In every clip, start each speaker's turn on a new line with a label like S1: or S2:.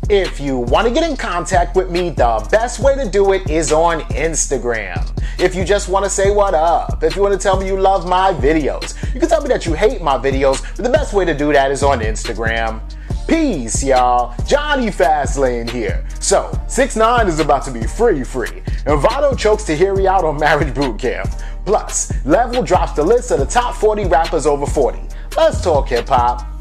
S1: If you want to get in contact with me, the best way to do it is on Instagram. If you just want to say what up, if you want to tell me you love my videos, you can tell me that you hate my videos, but the best way to do that is on Instagram. Peace, y'all. Johnny Fastlane here. So, 6ix9ine is about to be free, and Vado chokes Tahiry out on Marriage Boot Camp. Plus, Level drops the list of the top 40 rappers over 40. Let's talk hip-hop.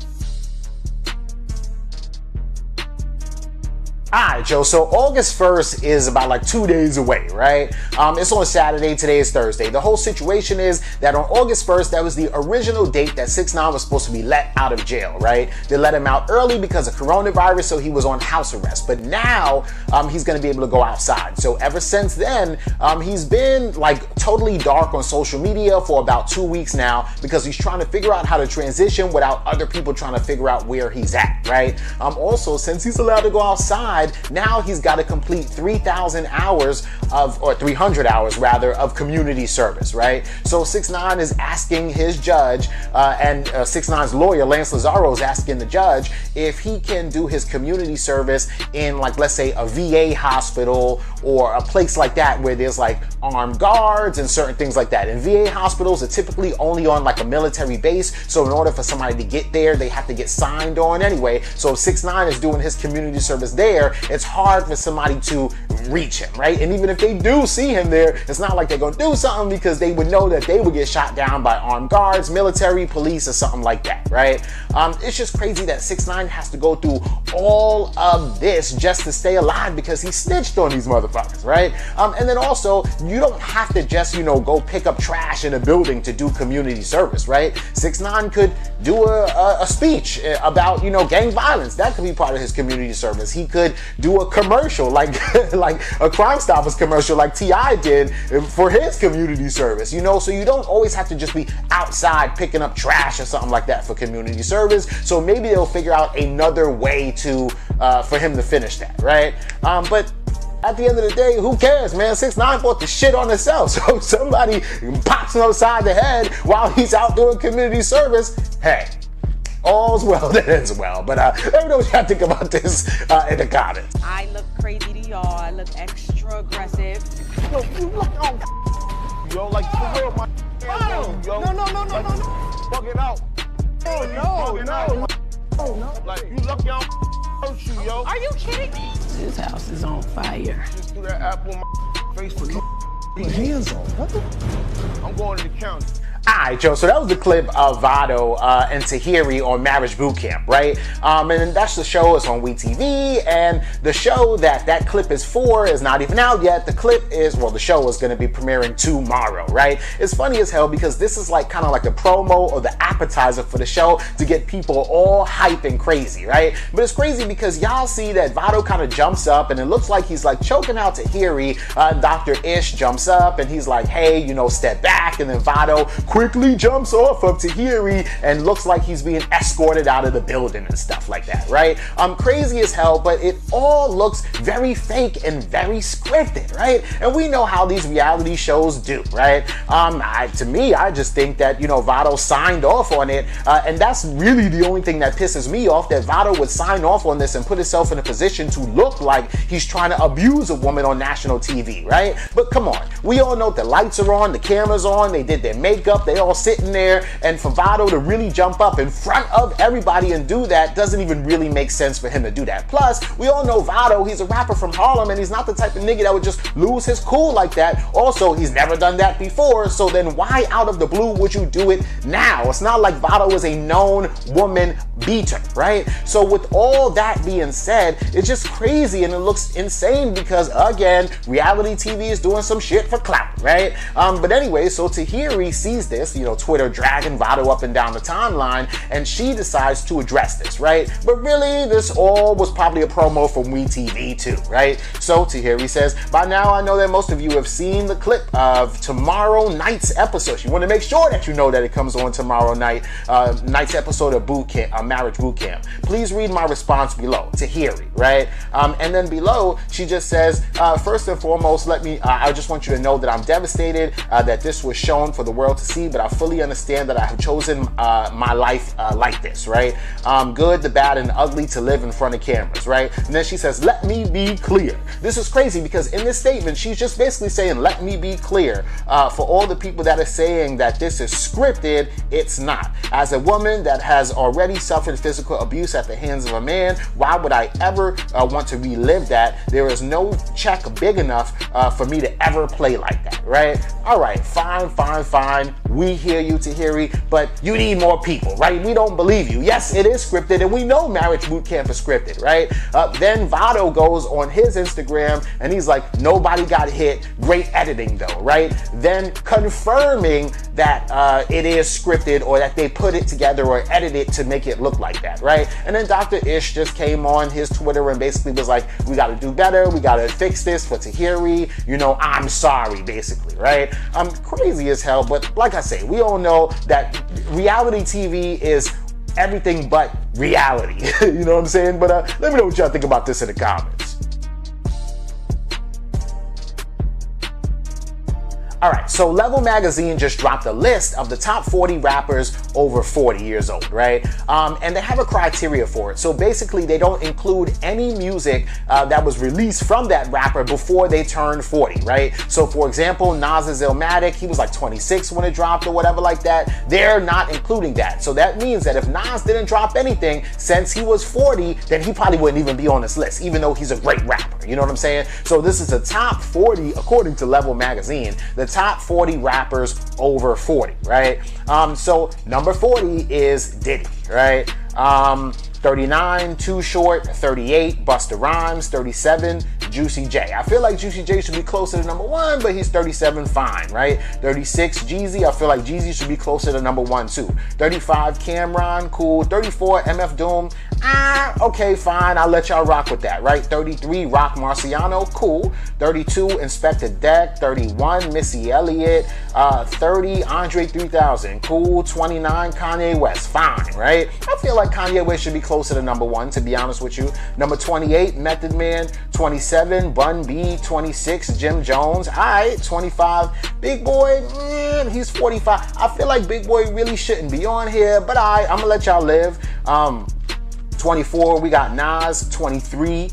S1: Alright, Joe, so August 1st is about like 2 days away, right? It's on Saturday, today is Thursday. The whole situation is that on August 1st, that was the original date that 6ix9ine was supposed to be let out of jail, right? They let him out early because of coronavirus, so he was on house arrest. But now, he's gonna be able to go outside. So ever since then, he's been like totally dark on social media for about 2 weeks now because he's trying to figure out how to transition without other people trying to figure out where he's at, right? Also, since he's allowed to go outside, now he's got to complete 3,000 hours of, or 300 hours rather, of community service, right? So 6ix9ine is asking his judge, and 6ix9ine's lawyer, Lance Lazaro, is asking the judge if he can do his community service in, like, let's say a VA hospital or a place like that where there's like armed guards and certain things like that. And VA hospitals are typically only on like a military base, so in order for somebody to get there, they have to get signed on anyway. So if 6ix9ine is doing his community service there, it's hard for somebody to reach him, right? And even if they do see him there, it's not like they're gonna do something because they would know that they would get shot down by armed guards, military, police, or something like that, right? It's just crazy that 6ix9ine has to go through all of this just to stay alive because he snitched on these motherfuckers, right? And then also, you don't have to just, go pick up trash in a building to do community service, right? 6ix9ine could do a speech about, gang violence. That could be part of his community service. He could do a commercial like like a Crime Stoppers commercial like T.I. did for his community service, so you don't always have to just be outside picking up trash or something like that for community service. So maybe they'll figure out another way to for him to finish that, right? But at the end of the day, who cares, man? 6ix9ine bought the shit on himself. So if somebody pops him upside the head while he's out doing community service, hey, all's well that ends well. But let me know what y'all think about this in the comments.
S2: I look crazy to y'all. I look extra aggressive.
S3: Yo, you look on. Yo, like for real, my. Yo. No. Fuck it out. No. Like you lucky I don't hurt you, yo.
S2: Are you kidding me?
S4: This house is on fire.
S3: Just threw that apple in my face for
S5: Put hands on. What the?
S3: I'm going to the county.
S1: Alright, Joe, so that was the clip of Vado and Tahiry on Marriage Boot Camp, right? And that's the show. It's on WeTV, and the show that clip is for is not even out yet. The clip is, well, the show is going to be premiering tomorrow, right? It's funny as hell because this is like kind of like the promo or the appetizer for the show to get people all hype and crazy, right? But it's crazy because y'all see that Vado kind of jumps up and it looks like he's like choking out Tahiry. Dr. Ish jumps up and he's like, hey, step back, and then Vado quickly jumps off of Tahiry and looks like he's being escorted out of the building and stuff like that, right? Crazy as hell, but it all looks very fake and very scripted, right? And we know how these reality shows do, right? To me, I just think that, Vado signed off on it, and that's really the only thing that pisses me off, that Vado would sign off on this and put himself in a position to look like he's trying to abuse a woman on national TV, right? But come on, we all know the lights are on, the camera's on, they did their makeup, they all sitting there, and for Vado to really jump up in front of everybody and do that doesn't even really make sense for him to do that. Plus, we all know Vado, he's a rapper from Harlem, and he's not the type of nigga that would just lose his cool like that. Also, he's never done that before, so then why out of the blue would you do it now? It's not like Vado is a known woman beater, right? So with all that being said, it's just crazy and it looks insane because, again, reality TV is doing some shit for clout, right? But anyway, so Tahiry sees this, Twitter dragging Vado up and down the timeline, and she decides to address this, right? But really, this all was probably a promo from WeTV too, right? So Tahiry says, by now I know that most of you have seen the clip of tomorrow night's episode. You want to make sure that you know that it comes on tomorrow night, night's episode of marriage boot camp. Please read my response below. Tahiry, right? And then below, she just says, first and foremost, I just want you to know that I'm devastated that this was shown for the world to see, but I fully understand that I have chosen my life like this, right? Good, the bad, and the ugly to live in front of cameras, right? And then she says, let me be clear. This is crazy because in this statement, she's just basically saying, let me be clear. For all the people that are saying that this is scripted, it's not. As a woman that has already suffered physical abuse at the hands of a man, why would I ever want to relive that? There is no check big enough for me to ever play like that, right? All right, fine. We hear you, Tahiry, but you need more people, right? We don't believe you. Yes, it is scripted, and we know marriage boot camp is scripted, right? Then Vado goes on his Instagram, and he's like, nobody got hit. Great editing, though, right? Then confirming that it is scripted or that they put it together or edit it to make it look like that, right? And then Dr. Ish just came on his Twitter and basically was like, we got to do better. We got to fix this for Tahiry. You know, I'm sorry, basically, right? I'm crazy as hell, but like I say, we all know that reality TV is everything but reality. You know what I'm saying? But let me know what y'all think about this in the comments. Alright, so Level Magazine just dropped a list of the top 40 rappers over 40 years old, right? And they have a criteria for it. So basically, they don't include any music that was released from that rapper before they turned 40, right? So for example, Nas's Illmatic, he was like 26 when it dropped or whatever like that. They're not including that. So that means that if Nas didn't drop anything since he was 40, then he probably wouldn't even be on this list, even though he's a great rapper. You know what I'm saying? So this is a top 40, according to Level Magazine, the top 40 rappers over 40, right? So number 40 is Diddy, right? 39, Too Short. 38, Busta Rhymes. 37, Juicy J. I feel like Juicy J should be closer to number 1, but he's 37, fine, right? 36, Jeezy. I feel like Jeezy should be closer to number 1 too. 35, Cameron, cool. 34, MF Doom. Okay, fine, I'll let y'all rock with that, right? 33, Rock Marciano, cool. 32, Inspector Deck. 31, Missy Elliott. 30, Andre 3000, cool. 29, Kanye West, fine, right? I feel like Kanye West should be closer to number 1, to be honest with you. Number 28, Method Man. 27, Bun B. 26, Jim Jones. Alright, 25, Big Boy, man, he's 45. I feel like Big Boy really shouldn't be on here, but I'm gonna let y'all live. 24, we got Nas. 23,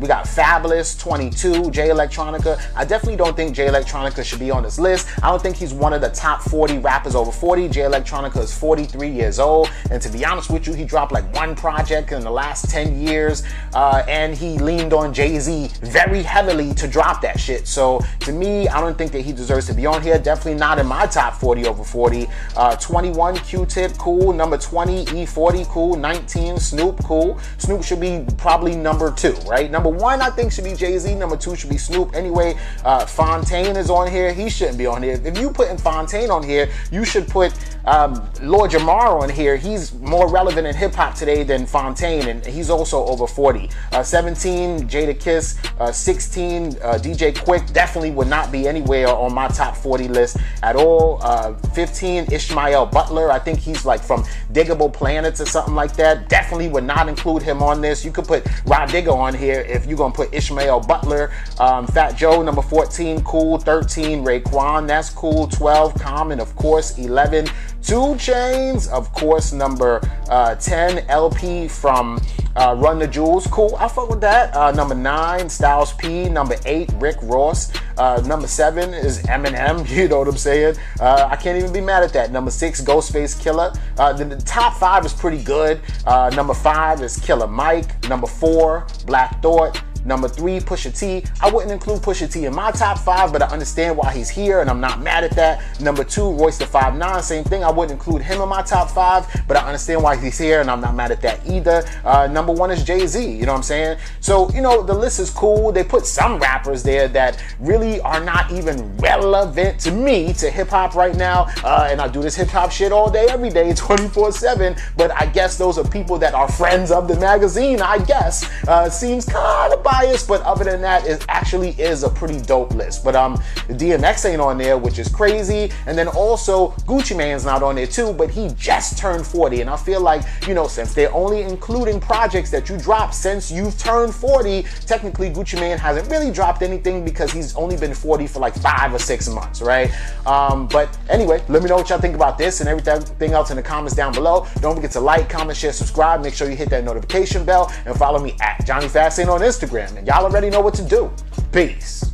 S1: we got Fabulous. 22, Jay Electronica. I definitely don't think Jay Electronica should be on this list. I don't think he's one of the top 40 rappers over 40. Jay Electronica is 43 years old, and to be honest with you, he dropped like 1 project in the last 10 years, and he leaned on Jay-Z very heavily to drop that shit. So to me, I don't think that he deserves to be on here. Definitely not in my top 40 over 40. 21, Q-Tip, cool. Number 20, E40, cool. 19, Snoop, cool. Snoop should be probably number 2. Right? Number 1, I think, should be Jay-Z. Number 2 should be Snoop. Anyway, Fontaine is on here. He shouldn't be on here. If you putting Fontaine on here, you should put Lord Jamar on here. He's more relevant in hip-hop today than Fontaine, and he's also over 40. 17, Jada Kiss. 16, DJ Quick. Definitely would not be anywhere on my top 40 list at all. 15, Ishmael Butler. I think he's like from Diggable Planets or something like that. Definitely would not include him on this. You could put Rod Digger on here if you're gonna put Ishmael Butler. Fat Joe, number 14, cool. 13, Raekwon, that's cool. 12, Common, of course. 11, 2 Chainz, of course. Number 10, LP from Run the Jewels, cool. I fuck with that. Number 9, Styles P. Number 8, Rick Ross. Number 7 is Eminem. You know what I'm saying? I can't even be mad at that. Number 6, Ghostface Killer. The top 5 is pretty good. Number 5 is Killer Mike. Number 4, Black Thought. Number 3, Pusha T. I wouldn't include Pusha T in my top 5, but I understand why he's here, and I'm not mad at that. Number 2, Royce the 5'9", same thing. I wouldn't include him in my top 5, but I understand why he's here, and I'm not mad at that either. Number 1 is Jay-Z, you know what I'm saying? So, you know, the list is cool. They put some rappers there that really are not even relevant to me, to hip-hop right now, and I do this hip-hop shit all day, every day, 24/7, but I guess those are people that are friends of the magazine, I guess. Seems kind of biased biased, but other than that, it actually is a pretty dope list. But the DMX ain't on there, which is crazy. And then also Gucci Mane's not on there too, but he just turned 40. And I feel like, you know, since they're only including projects that you dropped since you've turned 40, technically Gucci Mane hasn't really dropped anything because he's only been 40 for like 5 or 6 months, right? But anyway, let me know what y'all think about this and everything else in the comments down below. Don't forget to like, comment, share, subscribe. Make sure you hit that notification bell and follow me at Johnny Fastlane on Instagram. And y'all already know what to do. Peace.